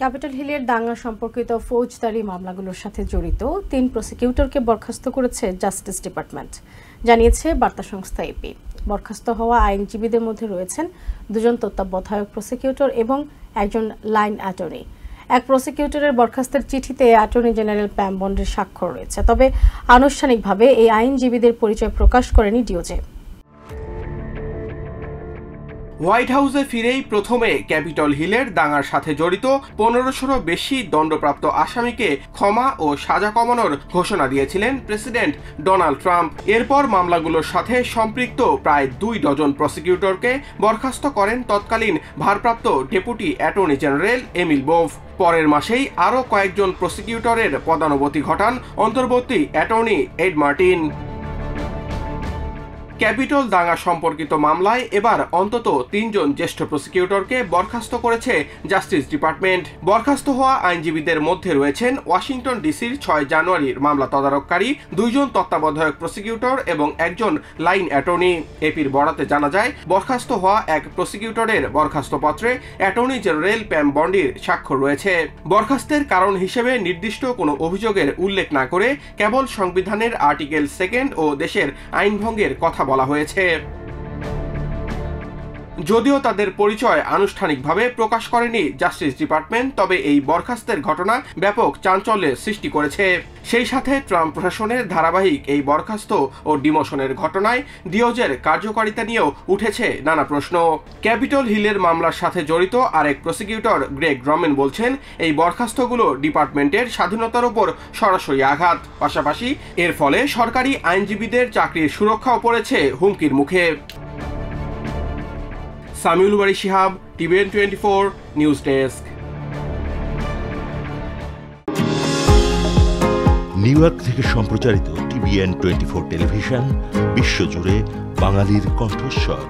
Capital হিলের দাঙ্গা সম্পর্কিত ফৌজদারি মামলাগুলোর সাথে জড়িত 3 প্রসিকিউটরকে বরখাস্ত করেছে জাস্টিস ডিপার্টমেন্ট, জানিয়েছে বার্তা সংস্থা এপি। বরখাস্ত হওয়া আইনজীবীদের মধ্যে রয়েছেন 2 জন তত্ত্বাবধায়ক প্রসিকিউটর এবং একজন লাইন অ্যাটর্নি। এক প্রসিকিউটরের বরখাস্তের চিঠিতে অ্যাটর্নি জেনারেল প্যাম বন্ডের স্বাক্ষর রয়েছে, তবে আনুষ্ঠানিকভাবে এই আইনজীবীদের পরিচয় প্রকাশ করেনি ডিওজে। হোয়াইট হাউসে ফিরেই প্রথমে ক্যাপিটল হিলের দাঙ্গার সাথে জড়িত 1500 বেশি দণ্ডপ্রাপ্ত আসামিকে ক্ষমা ও সাজা কমানোর ঘোষণা দিয়েছিলেন প্রেসিডেন্ট ডোনাল্ড ট্রাম্প। এরপর মামলাগুলোর সাথে সম্পৃক্ত প্রায় 2 ডজন প্রসিকিউটরকে বরখাস্ত করেন তৎকালীন ভারপ্রাপ্ত deputy attorney general Emil Bove. পরের মাসেই আরও কয়েকজন প্রসিকিউটরের পদানুমতি ঘটান অন্তর্বর্তী অ্যাটর্নি এড মার্টিন। ক্যাপিটল দাঙ্গা সম্পর্কিত মামলায় এবার অন্তত 3 জন জ্যেষ্ঠ প্রসিকিউটরকে বরখাস্ত করেছে জাস্টিস ডিপার্টমেন্ট। বরখাস্ত হওয়া আইনজীবীদের মধ্যে রয়েছেন ওয়াশিংটন ডিসির 6 জানুয়ারির মামলা তদারককারী 2 জন তত্ত্বাবধায়ক প্রসিকিউটর এবং একজন লাইন অ্যাটর্নি। এপির বরাতে জানা যায়, বরখাস্ত হওয়া এক প্রসিকিউটরের বরখাস্তপত্রে অ্যাটর্নি জেনারেল প্যাম বন্ডির স্বাক্ষর রয়েছে। বরখাস্তের কারণ হিসেবে নির্দিষ্ট কোনো অভিযোগের উল্লেখ না করে কেবল সংবিধানের আর্টিকেল 2 ও দেশের আইনভঙ্গের কথা বলা হয়েছে। যদিও তাদের পরিচয় আনুষ্ঠানিকভাবে প্রকাশ করেনি জাস্টিস ডিপার্টমেন্ট, তবে এই বরখাস্তের ঘটনা ব্যাপক চাঞ্চল্যের সৃষ্টি করেছে। সেই সাথে ট্রাম্প প্রশাসনের ধারাবাহিক এই বরখাস্ত ও ডিমোশনের ঘটনায় ডিওজের কার্যকারিতা নিয়েও উঠেছে নানা প্রশ্ন। ক্যাপিটল হিলের মামলার সাথে জড়িত আরেক প্রসিকিউটর গ্রেগ রমেন বলছেন, এই বরখাস্তগুলো ডিপার্টমেন্টের স্বাধীনতার উপর সরাসরি আঘাত, পাশাপাশি এর ফলে সরকারি আইনজীবীদের চাকরির সুরক্ষাও পড়েছে হুমকির মুখে। Samiul Bari Shihab, TVN 24 news desk. New York থেকে সম্প্রচারিত টিভিএন 24 টেলিভিশন বিশ্বজুড়ে বাঙালির কণ্ঠস্বর।